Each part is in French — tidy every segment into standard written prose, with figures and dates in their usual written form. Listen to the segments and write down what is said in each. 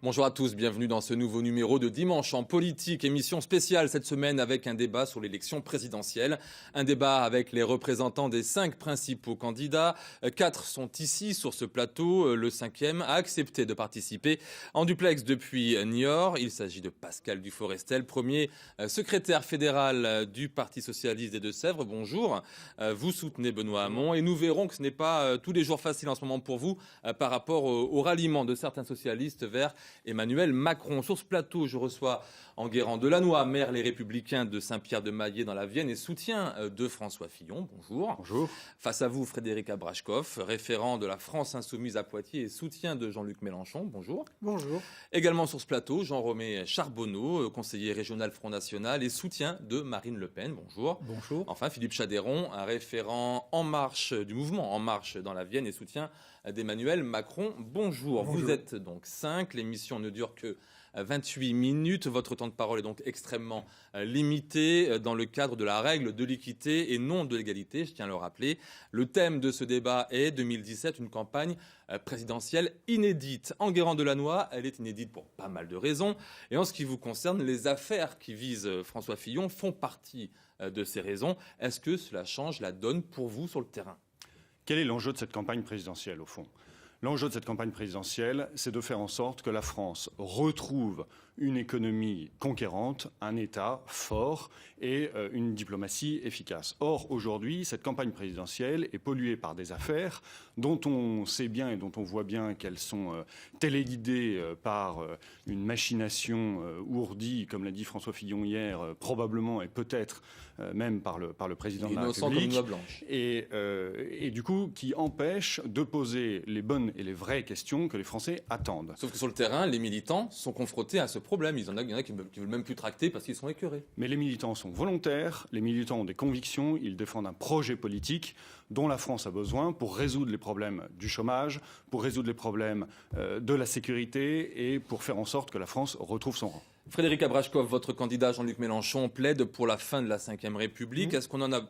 Bonjour à tous, bienvenue dans ce nouveau numéro de Dimanche en politique, émission spéciale cette semaine avec un débat sur l'élection présidentielle. Un débat avec les représentants des 5 principaux candidats. 4 sont ici sur ce plateau, le 5e a accepté de participer en duplex depuis Niort. Il s'agit de Pascal Duforestel, premier secrétaire fédéral du Parti socialiste des Deux-Sèvres. Bonjour, vous soutenez Benoît Hamon et nous verrons que ce n'est pas tous les jours facile en ce moment pour vous par rapport au ralliement de certains socialistes vers Emmanuel Macron. Sur ce plateau, je reçois Enguerrand Delannoy, maire Les Républicains de Saint-Pierre-de-Maillé dans la Vienne et soutien de François Fillon. Bonjour. Bonjour. Face à vous, Frédéric Abrashkov, référent de la France Insoumise à Poitiers et soutien de Jean-Luc Mélenchon. Bonjour. Bonjour. Également sur ce plateau, Jean-Romé Charbonneau, conseiller régional Front National et soutien de Marine Le Pen. Bonjour. Bonjour. Enfin, Philippe Chadéron, un référent En Marche du mouvement En Marche dans la Vienne et soutien d'Emmanuel Macron. Bonjour. Vous êtes donc 5. L'émission ne dure que 28 minutes. Votre temps de parole est donc extrêmement limité dans le cadre de la règle de l'équité et non de l'égalité, je tiens à le rappeler. Le thème de ce débat est 2017, une campagne présidentielle inédite. Enguerrand Delannoy, elle est inédite pour pas mal de raisons. Et en ce qui vous concerne, les affaires qui visent François Fillon font partie de ces raisons. Est-ce que cela change la donne pour vous sur le terrain ? Quel est l'enjeu de cette campagne présidentielle, au fond ? L'enjeu de cette campagne présidentielle, c'est de faire en sorte que la France retrouve une économie conquérante, un État fort et une diplomatie efficace. Or, aujourd'hui, cette campagne présidentielle est polluée par des affaires dont on sait bien et dont on voit bien qu'elles sont téléguidées par une machination ourdie, comme l'a dit François Fillon hier, probablement et peut-être même par le président de la République. Comme une blanche. Et du coup, qui empêche de poser les bonnes et les vraies questions que les Français attendent. Sauf que sur le terrain, les militants sont confrontés à ce problème. Il y en a qui ne veulent même plus tracter parce qu'ils sont écœurés. Mais les militants sont volontaires, les militants ont des convictions, ils défendent un projet politique dont la France a besoin pour résoudre les problèmes du chômage, pour résoudre les problèmes de la sécurité et pour faire en sorte que la France retrouve son rang. Frédéric Abrashkov, votre candidat Jean-Luc Mélenchon plaide pour la fin de la Ve République. Est-ce qu'on a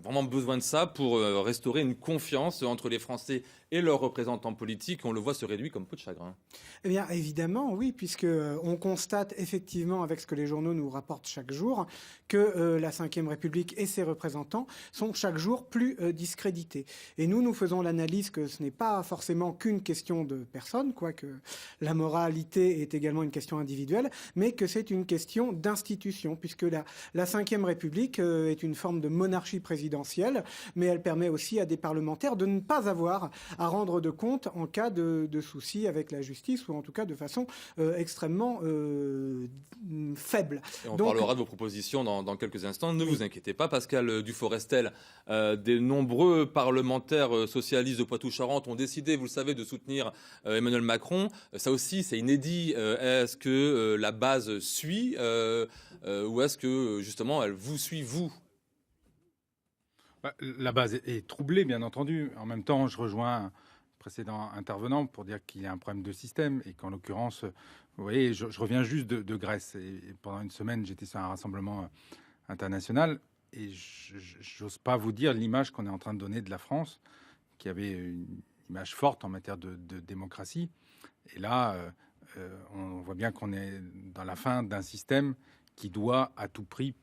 vraiment besoin de ça pour restaurer une confiance entre les Français et leurs représentants politiques? On le voit se réduire comme peau de chagrin. Eh bien, évidemment, oui, puisque on constate effectivement, avec ce que les journaux nous rapportent chaque jour, que la Ve République et ses représentants sont chaque jour plus discrédités. Et nous faisons l'analyse que ce n'est pas forcément qu'une question de personne, quoique la moralité est également une question individuelle, mais que c'est une question d'institution, puisque la Ve République est une forme de monarchie présidentielle, mais elle permet aussi à des parlementaires de ne pas avoir à rendre de compte en cas de soucis avec la justice, ou en tout cas de façon extrêmement faible. Et on parlera de vos propositions dans quelques instants. Ne vous inquiétez pas, Pascal Duforestel. Des nombreux parlementaires socialistes de Poitou-Charentes ont décidé, vous le savez, de soutenir Emmanuel Macron. Ça aussi, c'est inédit. Est-ce que la base suit ou est-ce que justement elle vous suit, vous? La base est troublée, bien entendu. En même temps, je rejoins un précédent intervenant pour dire qu'il y a un problème de système et qu'en l'occurrence, vous voyez, je reviens juste de Grèce et pendant une semaine, j'étais sur un rassemblement international et j'ose pas vous dire l'image qu'on est en train de donner de la France, qui avait une image forte en matière de démocratie. Et là, on voit bien qu'on est dans la fin d'un système qui doit à tout prix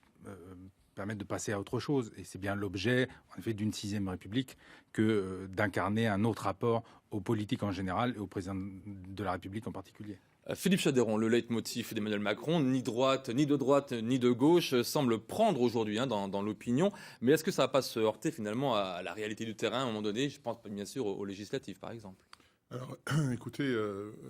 permettre de passer à autre chose. Et c'est bien l'objet, en effet, d'une 6e République que d'incarner un autre rapport aux politiques en général et au président de la République en particulier. Philippe Chadéron, le leitmotiv d'Emmanuel Macron, ni de droite, ni de gauche, semble prendre aujourd'hui dans l'opinion. Mais est-ce que ça ne va pas se heurter finalement à la réalité du terrain à un moment donné? Je pense bien sûr aux législatives, par exemple. Alors, écoutez,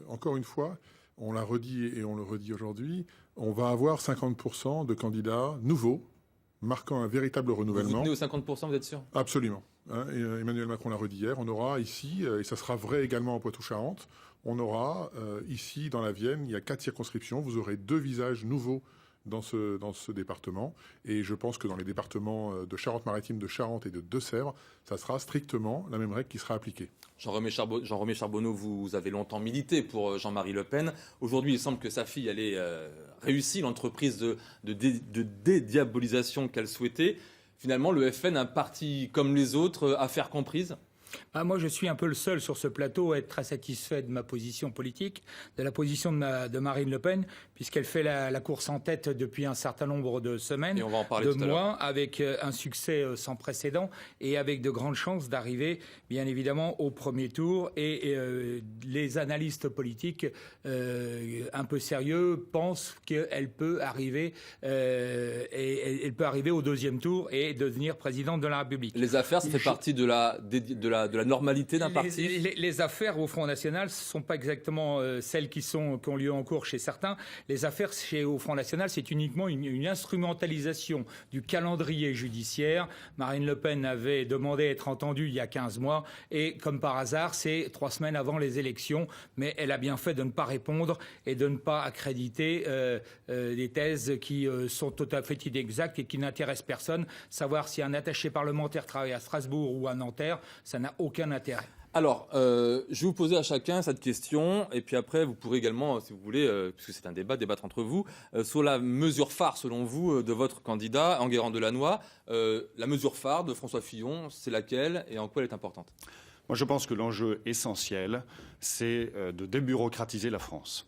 encore une fois, on l'a redit et on le redit aujourd'hui, on va avoir 50% de candidats nouveaux, marquant un véritable renouvellement. Vous tenez aux 50%, vous êtes sûr? Absolument. Et Emmanuel Macron l'a redit hier, on aura ici, et ça sera vrai également en Poitou-Charentes, on aura ici dans la Vienne, il y a 4 circonscriptions, vous aurez 2 visages nouveaux dans ce département. Et je pense que dans les départements de Charente-Maritime, de Charente et de Deux-Sèvres, ça sera strictement la même règle qui sera appliquée. Jean-Romé Charbonneau, vous avez longtemps milité pour Jean-Marie Le Pen. Aujourd'hui, il semble que sa fille ait réussi l'entreprise de dédiabolisation qu'elle souhaitait. Finalement, le FN, un parti comme les autres, affaire comprise? Moi, je suis un peu le seul sur ce plateau à être très satisfait de ma position politique, de la position de Marine Le Pen, puisqu'elle fait la course en tête depuis un certain nombre de semaines, Et on va en parler de tout à l'heure. mois, avec un succès sans précédent et avec de grandes chances d'arriver, bien évidemment, au premier tour. Et les analystes politiques un peu sérieux pensent qu'elle peut arriver, elle peut arriver au deuxième tour et devenir présidente de la République. Les affaires, ça fait partie de la normalité d'un parti. Les affaires au Front National, ce ne sont pas exactement celles qui ont lieu en cours chez certains. Les affaires au Front National, c'est uniquement une instrumentalisation du calendrier judiciaire. Marine Le Pen avait demandé à être entendue il y a 15 mois et comme par hasard, c'est 3 semaines avant les élections. Mais elle a bien fait de ne pas répondre et de ne pas accréditer des thèses qui sont tout à fait inexactes et qui n'intéressent personne. Savoir si un attaché parlementaire travaille à Strasbourg ou à Nanterre, ça n'a aucun intérêt. Alors, je vais vous poser à chacun cette question, et puis après, vous pourrez également, si vous voulez, puisque c'est un débat, débattre entre vous, sur la mesure phare, selon vous, de votre candidat, Enguerrand Delannoy. La mesure phare de François Fillon, c'est laquelle et en quoi elle est importante ? Moi, je pense que l'enjeu essentiel, c'est de débureaucratiser la France.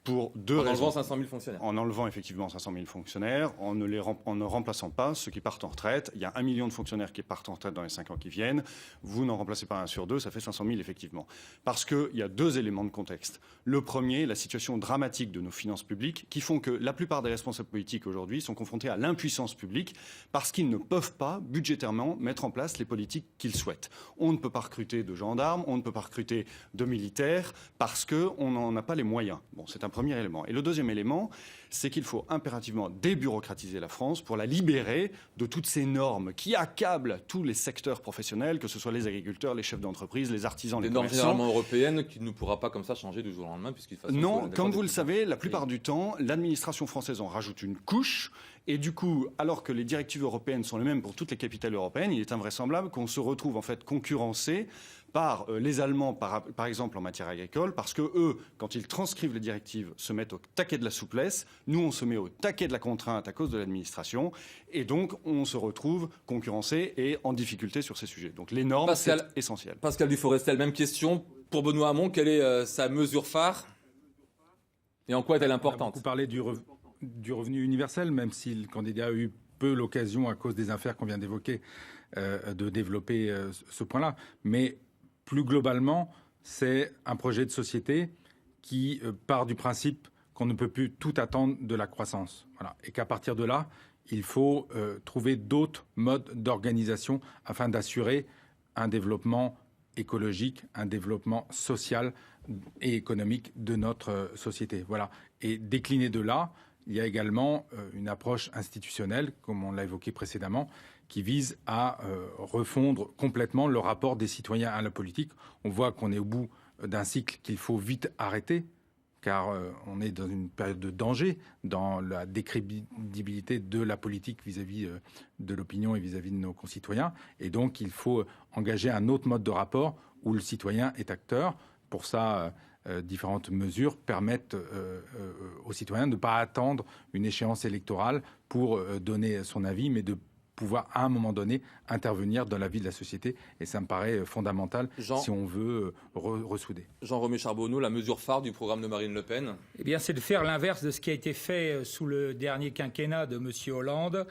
Pour deux En raisons. enlevant 500 000 fonctionnaires. En enlevant effectivement 500 000 fonctionnaires, en ne remplaçant pas ceux qui partent en retraite. Il y a 1 million de fonctionnaires qui partent en retraite dans les 5 ans qui viennent. Vous n'en remplacez pas un sur deux, ça fait 500 000 effectivement. Parce qu'il y a 2 éléments de contexte. Le premier, la situation dramatique de nos finances publiques qui font que la plupart des responsables politiques aujourd'hui sont confrontés à l'impuissance publique parce qu'ils ne peuvent pas budgétairement mettre en place les politiques qu'ils souhaitent. On ne peut pas recruter de gendarmes, on ne peut pas recruter de militaires parce qu'on n'en a pas les moyens. Bon, c'est un premier élément. Et le deuxième élément, c'est qu'il faut impérativement débureaucratiser la France pour la libérer de toutes ces normes qui accablent tous les secteurs professionnels, que ce soit les agriculteurs, les chefs d'entreprise, les artisans, les Des normes commerçants. généralement européennes qui ne pourra pas comme ça changer du jour au lendemain puisqu'il faut... Non, comme vous le savez, la plupart du temps, l'administration française en rajoute une couche. Et du coup, alors que les directives européennes sont les mêmes pour toutes les capitales européennes, il est invraisemblable qu'on se retrouve en fait concurrencé par les Allemands, par exemple en matière agricole, parce que eux, quand ils transcrivent les directives, se mettent au taquet de la souplesse. Nous, on se met au taquet de la contrainte à cause de l'administration. Et donc, on se retrouve concurrencé et en difficulté sur ces sujets. Donc, les normes, c'est essentiel. Pascal Duforestel, même question. Pour Benoît Hamon, quelle est sa mesure phare et en quoi est-elle importante ? On a beaucoup parlé du revenu universel, même si le candidat a eu peu l'occasion, à cause des affaires qu'on vient d'évoquer, de développer ce point-là. Mais plus globalement, c'est un projet de société qui part du principe qu'on ne peut plus tout attendre de la croissance. Voilà. Et qu'à partir de là, il faut trouver d'autres modes d'organisation afin d'assurer un développement écologique, un développement social et économique de notre société. Voilà. Et décliné de là, il y a également une approche institutionnelle, comme on l'a évoqué précédemment, qui vise à refondre complètement le rapport des citoyens à la politique. On voit qu'on est au bout d'un cycle qu'il faut vite arrêter, car on est dans une période de danger dans la décrédibilité de la politique vis-à-vis de l'opinion et vis-à-vis de nos concitoyens. Et donc, il faut engager un autre mode de rapport où le citoyen est acteur. Pour ça, différentes mesures permettent aux citoyens de ne pas attendre une échéance électorale pour donner son avis, mais de pouvoir à un moment donné intervenir dans la vie de la société. Et ça me paraît fondamental si on veut ressouder. Jean-Romain Charbonneau, la mesure phare du programme de Marine Le Pen ? Eh bien, c'est de faire l'inverse de ce qui a été fait sous le dernier quinquennat de M. Hollande.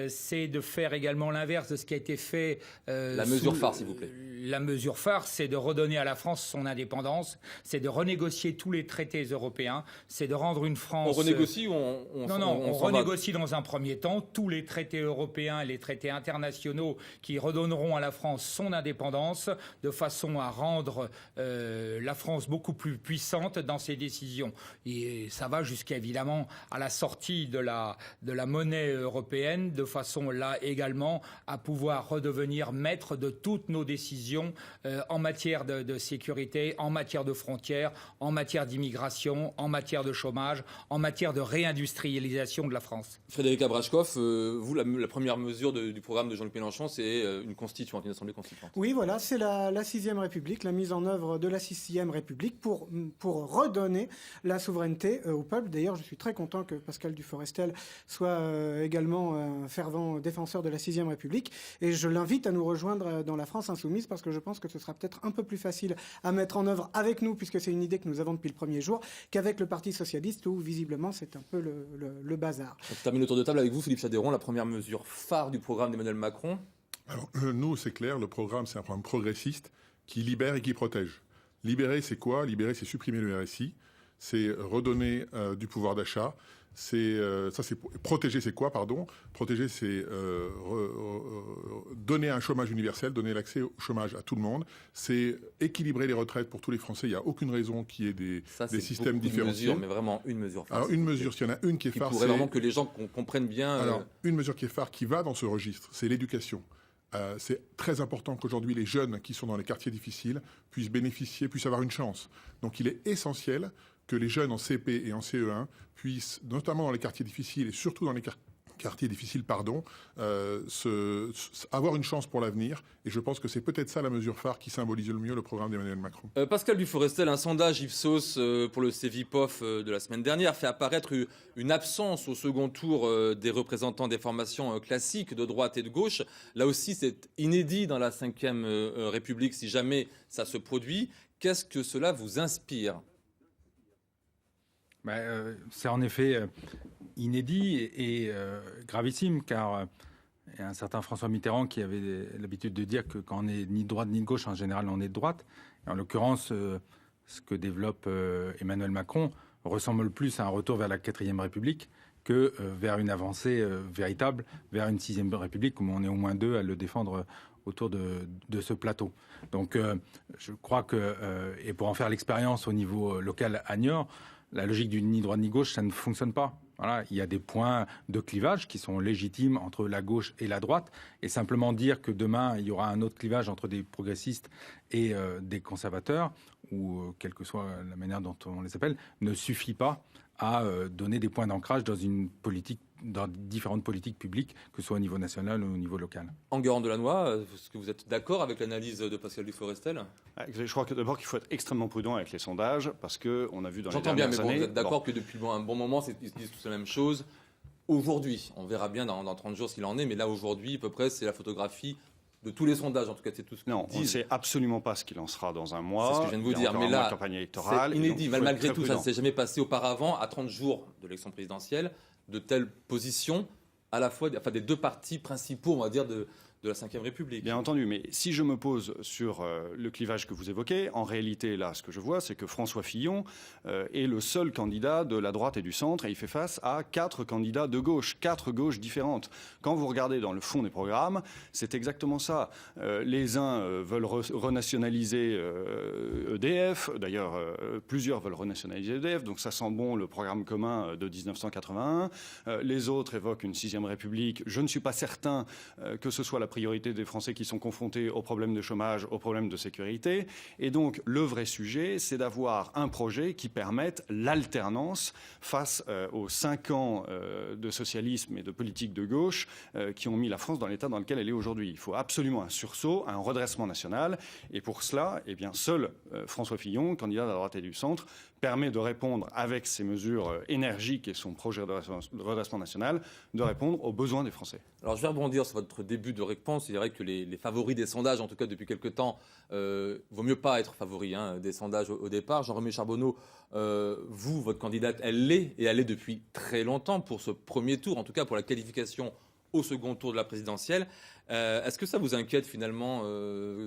C'est de faire également l'inverse de ce qui a été fait... la mesure phare, s'il vous plaît. La mesure phare, c'est de redonner à la France son indépendance, c'est de renégocier tous les traités européens, c'est de rendre une France... On renégocie ou on renégocie dans un premier temps tous les traités européens et les traités internationaux qui redonneront à la France son indépendance, de façon à rendre la France beaucoup plus puissante dans ses décisions. Et ça va jusqu'à évidemment à la sortie de la monnaie européenne, de façon là également à pouvoir redevenir maître de toutes nos décisions en matière de sécurité, en matière de frontières, en matière d'immigration, en matière de chômage, en matière de réindustrialisation de la France. Frédéric Abrashkov, vous, la première mesure mesure du programme de Jean-Luc Mélenchon, c'est une constituante, une assemblée constituante. Oui, voilà, c'est la 6e République, la mise en œuvre de la 6e République pour redonner la souveraineté au peuple. D'ailleurs, je suis très content que Pascal Duforestel soit également un fervent défenseur de la 6e République. Et je l'invite à nous rejoindre dans la France insoumise parce que je pense que ce sera peut-être un peu plus facile à mettre en œuvre avec nous, puisque c'est une idée que nous avons depuis le premier jour, qu'avec le Parti socialiste où visiblement c'est un peu le bazar. On termine le tour de table avec vous, Philippe Chadéron, la première mesure phare du programme d'Emmanuel Macron. Alors, nous, c'est clair, le programme, c'est un programme progressiste qui libère et qui protège. Libérer, c'est quoi? Libérer, c'est supprimer le RSI, c'est redonner du pouvoir d'achat. Protéger, c'est quoi, pardon? Protéger, c'est donner un chômage universel, donner l'accès au chômage à tout le monde. C'est équilibrer les retraites pour tous les Français. Il n'y a aucune raison qu'il y ait des systèmes différenciés. Mesure, mais vraiment une mesure phare. Alors, une mesure, s'il y en a une qui est phare, pourrait vraiment que les gens comprennent bien. Alors, une mesure qui est phare, qui va dans ce registre, c'est l'éducation. C'est très important qu'aujourd'hui les jeunes qui sont dans les quartiers difficiles puissent avoir une chance. Donc il est essentiel que les jeunes en CP et en CE1 puissent, notamment dans les quartiers difficiles et surtout dans les quartiers difficiles, avoir une chance pour l'avenir. Et je pense que c'est peut-être ça la mesure phare qui symbolise le mieux le programme d'Emmanuel Macron. Pascal Duforestel, un sondage Ipsos pour le Cevipof de la semaine dernière fait apparaître une absence au second tour des représentants des formations classiques de droite et de gauche. Là aussi, c'est inédit dans la 5e République si jamais ça se produit. Qu'est-ce que cela vous inspire ? C'est en effet inédit et gravissime, car il y a un certain François Mitterrand qui avait l'habitude de dire que quand on n'est ni de droite ni de gauche, en général, on est de droite. Et en l'occurrence, ce que développe Emmanuel Macron ressemble plus à un retour vers la 4e République que vers une avancée véritable, vers une 6e République, où on est au moins deux à le défendre autour de ce plateau. Donc je crois que, et pour en faire l'expérience au niveau local à Niort, la logique du ni droite ni gauche, ça ne fonctionne pas. Voilà, il y a des points de clivage qui sont légitimes entre la gauche et la droite. Et simplement dire que demain, il y aura un autre clivage entre des progressistes et des conservateurs, ou quelle que soit la manière dont on les appelle, ne suffit pas à donner des points d'ancrage dans différentes politiques publiques, que ce soit au niveau national ou au niveau local. Enguerrand Delannoy, est-ce que vous êtes d'accord avec l'analyse de Pascal Duforestel ? Je crois que d'abord qu'il faut être extrêmement prudent avec les sondages, parce qu'on a vu dans les dernières années... J'entends bien, mais vous êtes d'accord que depuis un bon moment, ils disent tous la même chose. Aujourd'hui, on verra bien dans 30 jours s'il en est, mais là, aujourd'hui, à peu près, c'est la photographie de tous les sondages, en tout cas, c'est tout ce qu'ils disent. On ne sait absolument pas ce qu'il en sera dans un mois. C'est ce que je viens de vous dire, mais là, campagne électorale, c'est inédit. Malgré tout, ça ne prudent. s'est jamais passé auparavant, à 30 jours de l'élection présidentielle, de telles positions, à la fois des deux partis principaux, on va dire, de la 5e République. Bien entendu, mais si je me pose sur le clivage que vous évoquez, en réalité, là, ce que je vois, c'est que François Fillon est le seul candidat de la droite et du centre, et il fait face à 4 candidats de gauche, 4 gauches différentes. Quand vous regardez dans le fond des programmes, c'est exactement ça. Les uns veulent renationaliser EDF, d'ailleurs, plusieurs veulent renationaliser EDF, donc ça sent bon le programme commun de 1981. Les autres évoquent une 6e République. Je ne suis pas certain que ce soit la priorité des Français qui sont confrontés aux problèmes de chômage, aux problèmes de sécurité. Et donc, le vrai sujet, c'est d'avoir un projet qui permette l'alternance face aux 5 ans de socialisme et de politique de gauche qui ont mis la France dans l'état dans lequel elle est aujourd'hui. Il faut absolument un sursaut, un redressement national. Et pour cela, eh bien, seul François Fillon, candidat de la droite et du centre, permet de répondre avec ses mesures énergiques et son projet de redressement national, de répondre aux besoins des Français. Alors je vais rebondir sur votre début de réponse. Il est vrai que les favoris des sondages, en tout cas depuis quelque temps, vaut mieux pas être favoris des sondages au départ. Jean-Rémy Charbonneau, vous, votre candidate, elle l'est, et elle l'est depuis très longtemps pour ce premier tour, en tout cas pour la qualification au second tour de la présidentielle. Est-ce que ça vous inquiète finalement,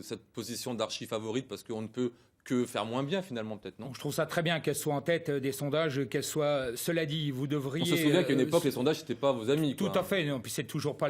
cette position d'archi-favorite, parce qu'on ne peut que faire moins bien finalement, peut-être, non ? Je trouve ça très bien qu'elle soit en tête des sondages, qu'elle soit... Cela dit, vous devriez... On se souvient qu'à une époque, les sondages, c'était pas vos amis. Tout à fait. Non, puis c'est toujours pas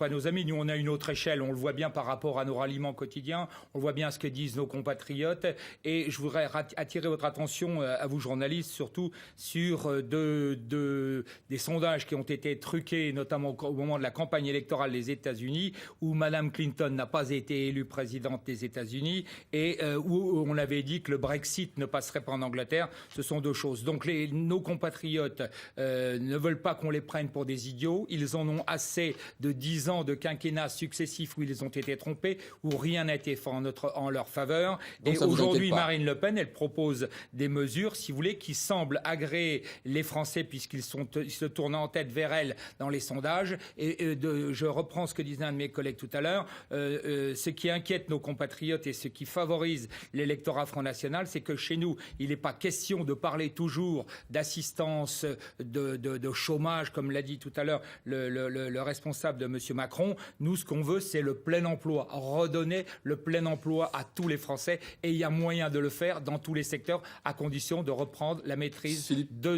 nos amis. Nous, on a une autre échelle. On le voit bien par rapport à nos ralliements quotidiens. On voit bien ce que disent nos compatriotes. Et je voudrais attirer votre attention, à vous journalistes, surtout sur des sondages qui ont été truqués, notamment au moment de la campagne électorale des États-Unis, où Madame Clinton n'a pas été élue présidente des États-Unis et où on avait dit que le Brexit ne passerait pas en Angleterre. Ce sont deux choses. Donc nos compatriotes ne veulent pas qu'on les prenne pour des idiots. Ils en ont assez de 10 ans de quinquennats successifs où ils ont été trompés, où rien n'a été fait en leur faveur. Donc, et aujourd'hui, Marine Le Pen, elle propose des mesures, si vous voulez, qui semblent agréer les Français puisqu'ils se tournent en tête vers elle dans les sondages. Je reprends ce que disait un de mes collègues tout à l'heure. Ce qui inquiète nos compatriotes et ce qui favorise l'électorat Front National, c'est que chez nous, il n'est pas question de parler toujours d'assistance, de chômage, comme l'a dit tout à l'heure le responsable de M. Macron. Nous, ce qu'on veut, c'est le plein emploi. Redonner le plein emploi à tous les Français. Et il y a moyen de le faire dans tous les secteurs, à condition de reprendre la maîtrise de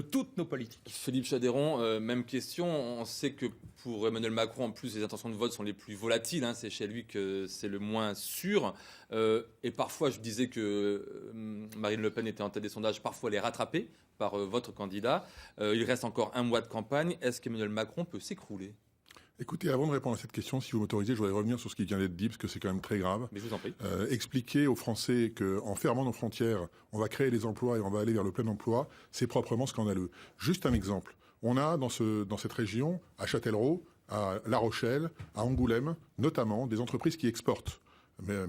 toutes nos politiques. Philippe Chadéron, même question. On sait que pour Emmanuel Macron, en plus, les intentions de vote sont les plus volatiles. C'est chez lui que c'est le moins sûr. Et parfois, je disais que Marine Le Pen était en tête des sondages. Parfois, elle est rattrapée par votre candidat. Il reste encore un mois de campagne. Est-ce qu'Emmanuel Macron peut s'écrouler ? Écoutez, avant de répondre à cette question, si vous m'autorisez, je voudrais revenir sur ce qui vient d'être dit, parce que c'est quand même très grave. Mais je vous en prie. Expliquer aux Français qu'en fermant nos frontières, on va créer des emplois et on va aller vers le plein emploi, c'est proprement scandaleux. Juste un exemple. On a dans cette région, à Châtellerault, à La Rochelle, à Angoulême, notamment, des entreprises qui exportent.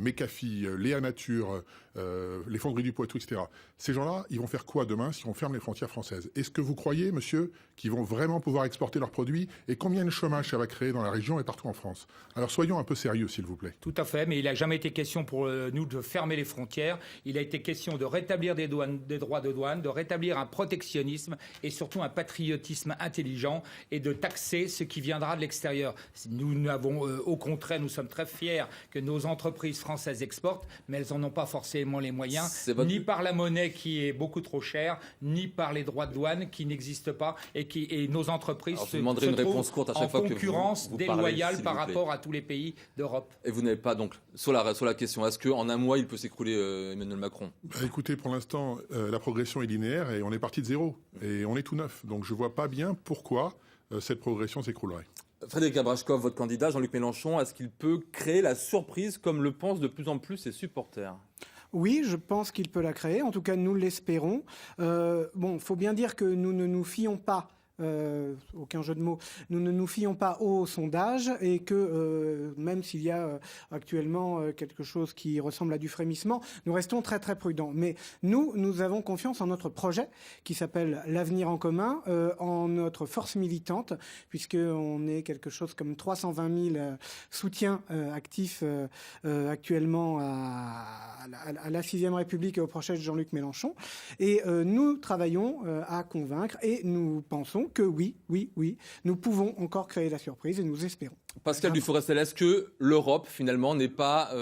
Mécafi, Léa Nature, les fonderies du Poitou, etc. Ces gens-là, ils vont faire quoi demain si on ferme les frontières françaises ? Est-ce que vous croyez, monsieur, qu'ils vont vraiment pouvoir exporter leurs produits ? Et combien de chômage ça va créer dans la région et partout en France ? Alors soyons un peu sérieux, s'il vous plaît. Tout à fait, mais il n'a jamais été question pour nous de fermer les frontières. Il a été question de rétablir des droits de douane, de rétablir un protectionnisme et surtout un patriotisme intelligent et de taxer ce qui viendra de l'extérieur. Nous avons, au contraire, nous sommes très fiers que nos entreprises françaises exportent, mais elles n'en ont pas forcément les moyens, ni par la monnaie qui est beaucoup trop chère, ni par les droits de douane qui n'existent pas et nos entreprises se trouvent en concurrence déloyale par rapport à tous les pays d'Europe. Et vous n'avez pas donc sur la question, est-ce qu'en un mois il peut s'écrouler Emmanuel Macron ? Écoutez, pour l'instant, la progression est linéaire et on est parti de zéro et on est tout neuf. Donc je vois pas bien pourquoi cette progression s'écroulerait. Frédéric Abrashkov, votre candidat, Jean-Luc Mélenchon, est-ce qu'il peut créer la surprise comme le pensent de plus en plus ses supporters ? Oui, je pense qu'il peut la créer. En tout cas, nous l'espérons. Faut bien dire que nous ne nous fions pas. Aucun jeu de mots. Nous ne nous fions pas aux sondages et que même s'il y a actuellement quelque chose qui ressemble à du frémissement, nous restons très très prudents. Mais nous avons confiance en notre projet qui s'appelle l'Avenir en commun, en notre force militante, puisqu'on est quelque chose comme 320 000 soutiens actifs actuellement à la 6e République et au projet de Jean-Luc Mélenchon. Et nous travaillons à convaincre et nous pensons que oui, nous pouvons encore créer la surprise et nous espérons. Pascal Duforestel, est-ce que l'Europe, finalement, n'est pas,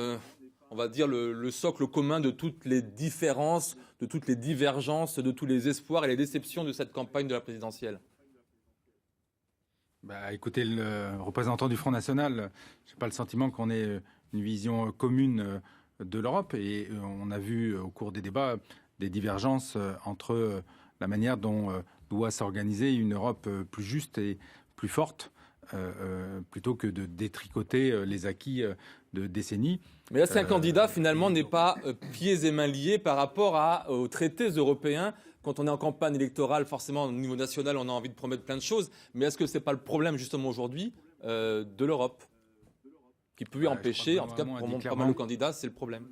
on va dire, le socle commun de toutes les différences, de toutes les divergences, de tous les espoirs et les déceptions de cette campagne de la présidentielle ? Écoutez, le représentant du Front National, je n'ai pas le sentiment qu'on ait une vision commune de l'Europe. Et on a vu au cours des débats des divergences entre la manière dont doit s'organiser une Europe plus juste et plus forte, plutôt que de détricoter les acquis de décennies. Mais est-ce qu'un candidat, finalement, n'est pas pieds et mains liés par rapport aux traités européens ? Quand on est en campagne électorale, forcément, au niveau national, on a envie de promettre plein de choses. Mais est-ce que ce n'est pas le problème, justement, aujourd'hui, de l'Europe qui peut empêcher, en tout cas, pour pas mal de candidats, c'est le problème.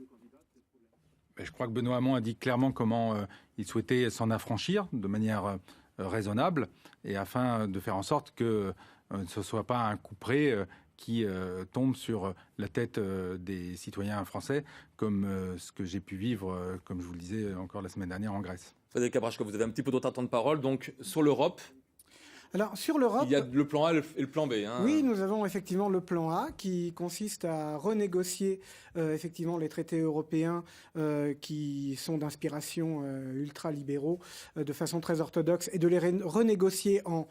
Je crois que Benoît Hamon a dit clairement comment il souhaitait s'en affranchir de manière raisonnable et afin de faire en sorte que ce ne soit pas un couperet qui tombe sur la tête des citoyens français, comme ce que j'ai pu vivre, comme je vous le disais encore la semaine dernière en Grèce. Frédéric Abrashkov, vous avez un petit peu d'autre temps de parole. Donc, sur l'Europe, alors, sur l'Europe, il y a le plan A et le plan B. Oui, nous avons effectivement le plan A qui consiste à renégocier effectivement les traités européens qui sont d'inspiration ultra-libéraux de façon très orthodoxe et de les renégocier en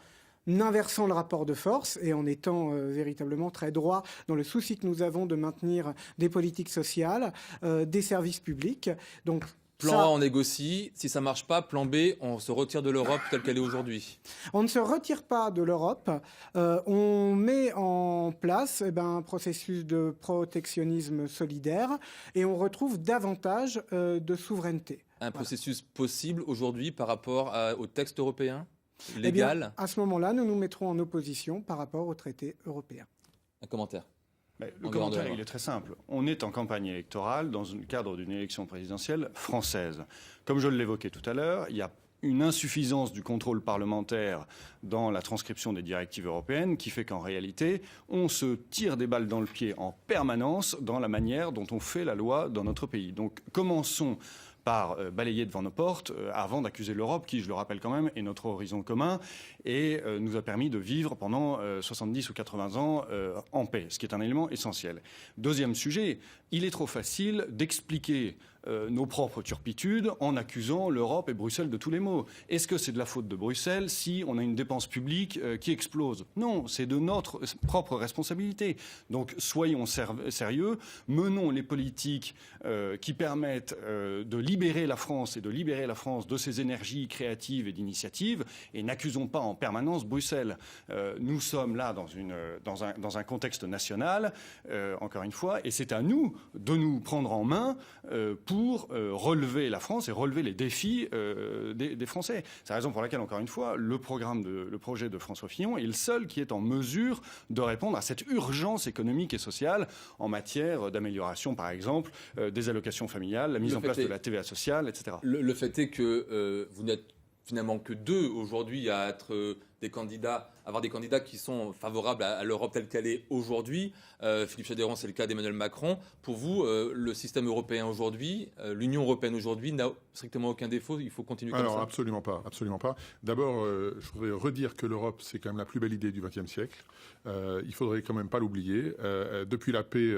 inversant le rapport de force et en étant véritablement très droit dans le souci que nous avons de maintenir des politiques sociales, des services publics. Donc, Plan A, on négocie. Si ça marche pas, plan B, on se retire de l'Europe telle qu'elle est aujourd'hui. On ne se retire pas de l'Europe. On met en place un processus de protectionnisme solidaire et on retrouve davantage de souveraineté. Un processus possible aujourd'hui par rapport au texte européen légal. À ce moment-là, nous nous mettrons en opposition par rapport au traité européen. Un commentaire. Mais le commentaire, il est très simple. On est en campagne électorale dans le cadre d'une élection présidentielle française. Comme je l'évoquais tout à l'heure, il y a une insuffisance du contrôle parlementaire dans la transcription des directives européennes qui fait qu'en réalité, on se tire des balles dans le pied en permanence dans la manière dont on fait la loi dans notre pays. Donc commençons par balayer devant nos portes avant d'accuser l'Europe, qui, je le rappelle quand même, est notre horizon commun et nous a permis de vivre pendant 70 ou 80 ans en paix, ce qui est un élément essentiel. Deuxième sujet, il est trop facile d'expliquer nos propres turpitudes en accusant l'Europe et Bruxelles de tous les maux. Est-ce que c'est de la faute de Bruxelles si on a une dépense publique qui explose? Non, c'est de notre propre responsabilité. Donc soyons sérieux, menons les politiques qui permettent de libérer la France et de libérer la France de ses énergies créatives et d'initiatives et n'accusons pas en permanence Bruxelles. Nous sommes là dans un contexte national, encore une fois, et c'est à nous de nous prendre en main pour relever la France et relever les défis des Français. C'est la raison pour laquelle, encore une fois, le projet de François Fillon est le seul qui est en mesure de répondre à cette urgence économique et sociale en matière d'amélioration, par exemple, des allocations familiales, la mise en place de la TVA sociale, etc. Le fait est que vous n'êtes finalement que deux aujourd'hui à être avoir des candidats qui sont favorables à l'Europe telle qu'elle est aujourd'hui. Philippe Chatterton, c'est le cas d'Emmanuel Macron. Pour vous, le système européen aujourd'hui, l'Union européenne aujourd'hui n'a strictement aucun défaut. Il faut continuer comme ça. Alors absolument pas, absolument pas. D'abord, je voudrais redire que l'Europe, c'est quand même la plus belle idée du XXe siècle. Il faudrait quand même pas l'oublier. Depuis la paix,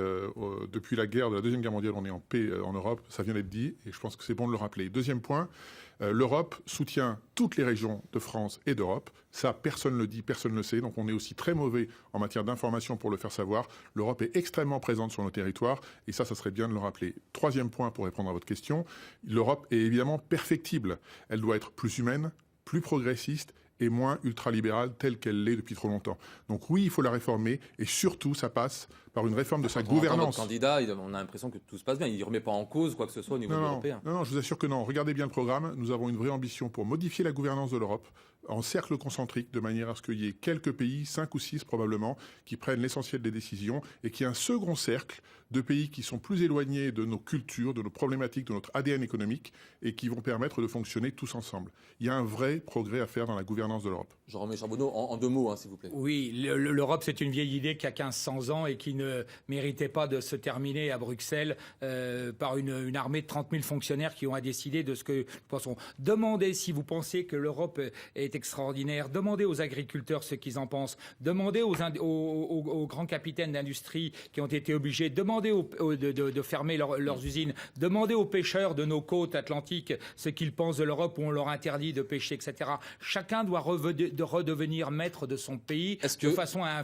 depuis la guerre de la Deuxième Guerre mondiale, on est en paix en Europe. Ça vient d'être dit, et je pense que c'est bon de le rappeler. Deuxième point. L'Europe soutient toutes les régions de France et d'Europe. Ça, personne ne le dit, personne ne le sait. Donc on est aussi très mauvais en matière d'information pour le faire savoir. L'Europe est extrêmement présente sur nos territoires et ça serait bien de le rappeler. Troisième point pour répondre à votre question, l'Europe est évidemment perfectible. Elle doit être plus humaine, plus progressiste et moins ultralibérale telle qu'elle l'est depuis trop longtemps. Donc oui, il faut la réformer et surtout, ça passe par une réforme de sa gouvernance. Notre candidat, on a l'impression que tout se passe bien. Il ne remet pas en cause quoi que ce soit au niveau européen. Non, je vous assure que non. Regardez bien le programme. Nous avons une vraie ambition pour modifier la gouvernance de l'Europe en cercle concentrique, de manière à ce qu'il y ait quelques pays, 5 ou 6 probablement, qui prennent l'essentiel des décisions et qu'il y ait un second cercle de pays qui sont plus éloignés de nos cultures, de nos problématiques, de notre ADN économique et qui vont permettre de fonctionner tous ensemble. Il y a un vrai progrès à faire dans la gouvernance de l'Europe. Jean-Romain Charbonneau, en 2 mots, s'il vous plaît. Oui, l'Europe, c'est une vieille idée qui a 1500 ans et qui ne méritait pas de se terminer à Bruxelles par une armée de 30 000 fonctionnaires qui ont décidé de ce que nous pensons. Demandez si vous pensez que l'Europe est extraordinaire. Demandez aux agriculteurs ce qu'ils en pensent. Demandez aux grands capitaines d'industrie qui ont été obligés. Demandez de fermer leurs usines. Demandez aux pêcheurs de nos côtes atlantiques ce qu'ils pensent de l'Europe où on leur interdit de pêcher, etc. Chacun doit redevenir maître de son pays de façon à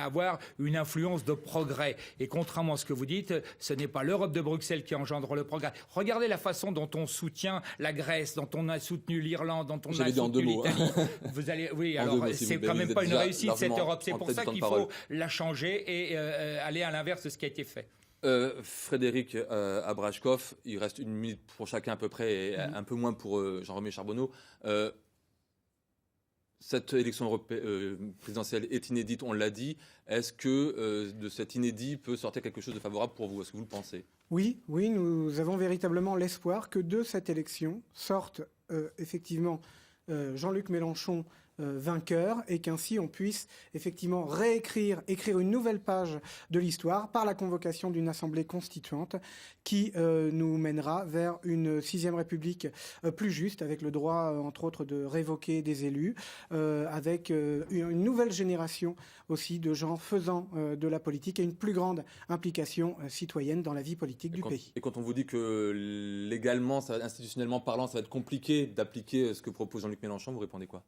avoir une influence de progrès. Et contrairement à ce que vous dites, ce n'est pas l'Europe de Bruxelles qui engendre le progrès. Regardez la façon dont on soutient la Grèce, dont on a soutenu l'Irlande, dont on a soutenu l'Italie. Vous allez, oui, alors c'est quand même pas une réussite cette Europe. C'est pour ça qu'il faut la changer et aller à l'inverse de ce qui a été fait. Frédéric Abrashkov, il reste 1 minute pour chacun à peu près et un peu moins pour Jean-Romain Charbonneau. Cette élection présidentielle est inédite, on l'a dit. Est-ce que de cet inédit peut sortir quelque chose de favorable pour vous? Est-ce que vous le pensez? Oui, nous avons véritablement l'espoir que de cette élection sorte effectivement Jean-Luc Mélenchon vainqueur et qu'ainsi on puisse effectivement écrire une nouvelle page de l'histoire par la convocation d'une assemblée constituante qui nous mènera vers une 6e République plus juste, avec le droit entre autres de révoquer des élus, avec une nouvelle génération aussi de gens faisant de la politique et une plus grande implication citoyenne dans la vie politique du pays. Et quand on vous dit que légalement, institutionnellement parlant, ça va être compliqué d'appliquer ce que propose Jean-Luc Mélenchon, vous répondez quoi?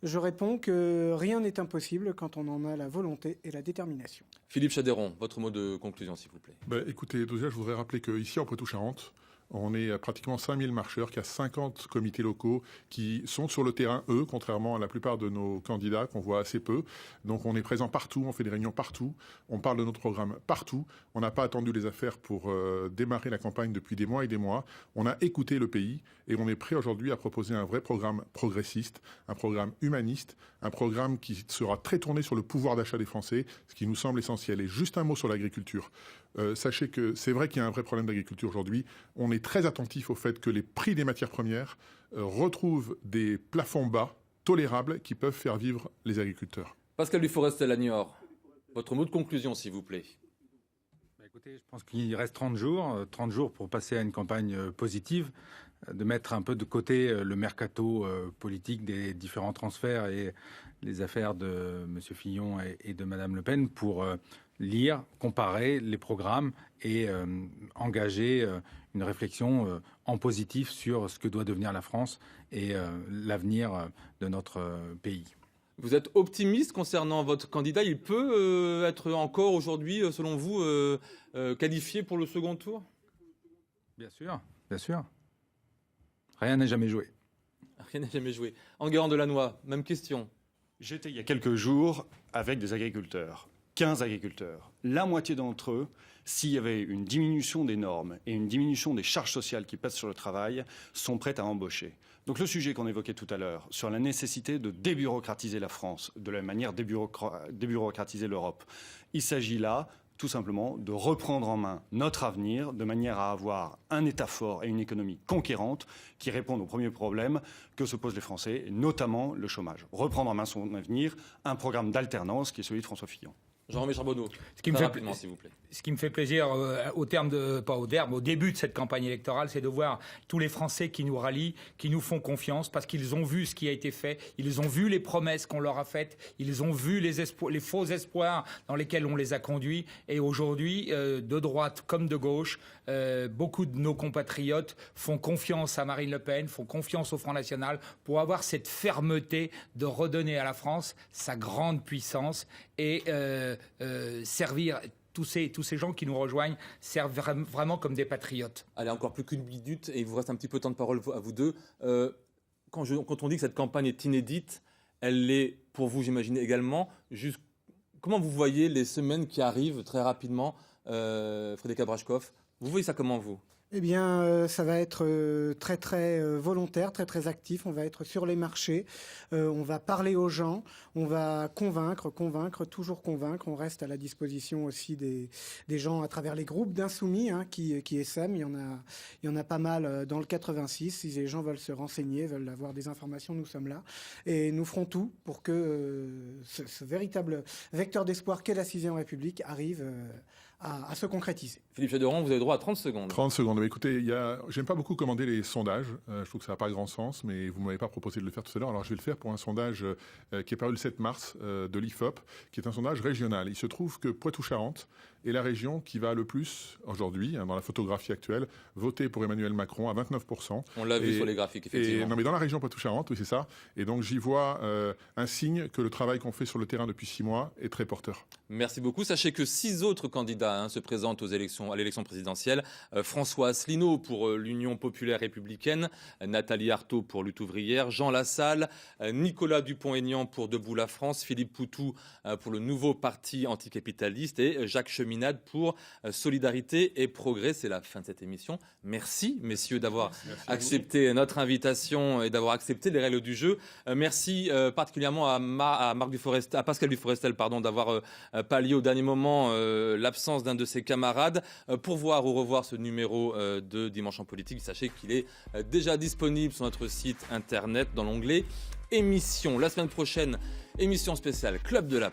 Je réponds que rien n'est impossible quand on en a la volonté et la détermination. Philippe Chatterton, votre mot de conclusion, s'il vous plaît. Écoutez, déjà, je voudrais rappeler qu'ici, en Poitou-Charentes, On est pratiquement 5000 marcheurs, qui a 50 comités locaux qui sont sur le terrain, eux, contrairement à la plupart de nos candidats qu'on voit assez peu. Donc on est présent partout, on fait des réunions partout, on parle de notre programme partout. On n'a pas attendu les affaires pour démarrer la campagne depuis des mois et des mois. On a écouté le pays et on est prêt aujourd'hui à proposer un vrai programme progressiste, un programme humaniste, un programme qui sera très tourné sur le pouvoir d'achat des Français, ce qui nous semble essentiel. Et juste un mot sur l'agriculture. Sachez que c'est vrai qu'il y a un vrai problème d'agriculture aujourd'hui. On est très attentif au fait que les prix des matières premières retrouvent des plafonds bas, tolérables, qui peuvent faire vivre les agriculteurs. Pascal Duforestel-Agnor, votre mot de conclusion, s'il vous plaît. Écoutez, je pense qu'il reste 30 jours pour passer à une campagne positive, de mettre un peu de côté le mercato politique des différents transferts et les affaires de M. Fillon et de Mme Le Pen pour lire, comparer les programmes et engager une réflexion en positif sur ce que doit devenir la France et l'avenir de notre pays. Vous êtes optimiste concernant votre candidat. Il peut être encore aujourd'hui, selon vous, qualifié pour le second tour ? Bien sûr, bien sûr. Rien n'est jamais joué. Rien n'est jamais joué. Enguerrand Delannoy, même question. J'étais il y a quelques jours avec des agriculteurs, 15 agriculteurs. La moitié d'entre eux, s'il y avait une diminution des normes et une diminution des charges sociales qui pèsent sur le travail, sont prêts à embaucher. Donc le sujet qu'on évoquait tout à l'heure, sur la nécessité de débureaucratiser la France, de la manière débureaucratiser l'Europe, il s'agit là tout simplement de reprendre en main notre avenir de manière à avoir un État fort et une économie conquérante qui répondent aux premiers problèmes que se posent les Français, et notamment le chômage. Reprendre en main son avenir, un programme d'alternance qui est celui de François Fillon. Jean-Romain Charbonneau, rapidement, s'il vous plaît. Ce qui me fait plaisir au début de cette campagne électorale, c'est de voir tous les Français qui nous rallient, qui nous font confiance, parce qu'ils ont vu ce qui a été fait, ils ont vu les promesses qu'on leur a faites, ils ont vu les faux espoirs dans lesquels on les a conduits. Et aujourd'hui, de droite comme de gauche, beaucoup de nos compatriotes font confiance à Marine Le Pen, font confiance au Front National pour avoir cette fermeté de redonner à la France sa grande puissance et servir tous ces gens qui nous rejoignent servent vraiment comme des patriotes. Allez, encore plus qu'une minute et il vous reste un petit peu de temps de parole à vous deux. Quand on dit que cette campagne est inédite, elle l'est pour vous, j'imagine également. Comment vous voyez les semaines qui arrivent très rapidement, Frédéric Abrashkov? Vous voyez ça comment, vous ? Eh bien, ça va être très, très volontaire, très, très actif. On va être sur les marchés, on va parler aux gens, on va convaincre, toujours convaincre. On reste à la disposition aussi des gens à travers les groupes d'insoumis qui essaiment. Il y en a pas mal dans le 86. Si les gens veulent se renseigner, veulent avoir des informations, nous sommes là. Et nous ferons tout pour que ce véritable vecteur d'espoir qu'est la 6e République arrive à se concrétiser. Philippe Chédevran, vous avez droit à 30 secondes. 30 secondes. Mais écoutez, j'aime pas beaucoup commander les sondages. Je trouve que ça n'a pas grand sens, mais vous ne m'avez pas proposé de le faire tout à l'heure. Alors je vais le faire pour un sondage qui est paru le 7 mars de l'IFOP, qui est un sondage régional. Il se trouve que Poitou-Charentes est la région qui va le plus, aujourd'hui, dans la photographie actuelle, voter pour Emmanuel Macron à 29%. On l'a vu sur les graphiques, effectivement. Non, mais dans la région Poitou-Charentes, oui, c'est ça. Et donc j'y vois un signe que le travail qu'on fait sur le terrain depuis 6 mois est très porteur. Merci beaucoup. Sachez que 6 autres candidats se présentent à l'élection présidentielle. François Asselineau pour l'Union populaire républicaine, Nathalie Arthaud pour Lutte ouvrière, Jean Lassalle, Nicolas Dupont-Aignan pour Debout la France, Philippe Poutou pour le nouveau parti anticapitaliste et Jacques Cheminade pour Solidarité et Progrès. C'est la fin de cette émission. Merci, messieurs, d'avoir accepté notre invitation et d'avoir accepté les règles du jeu. Merci particulièrement à Pascal Duforestel, d'avoir pallié au dernier moment l'absence d'un de ses camarades. Pour voir ou revoir ce numéro de Dimanche en politique, sachez qu'il est déjà disponible sur notre site internet dans l'onglet émissions. La semaine prochaine, émission spéciale Club de la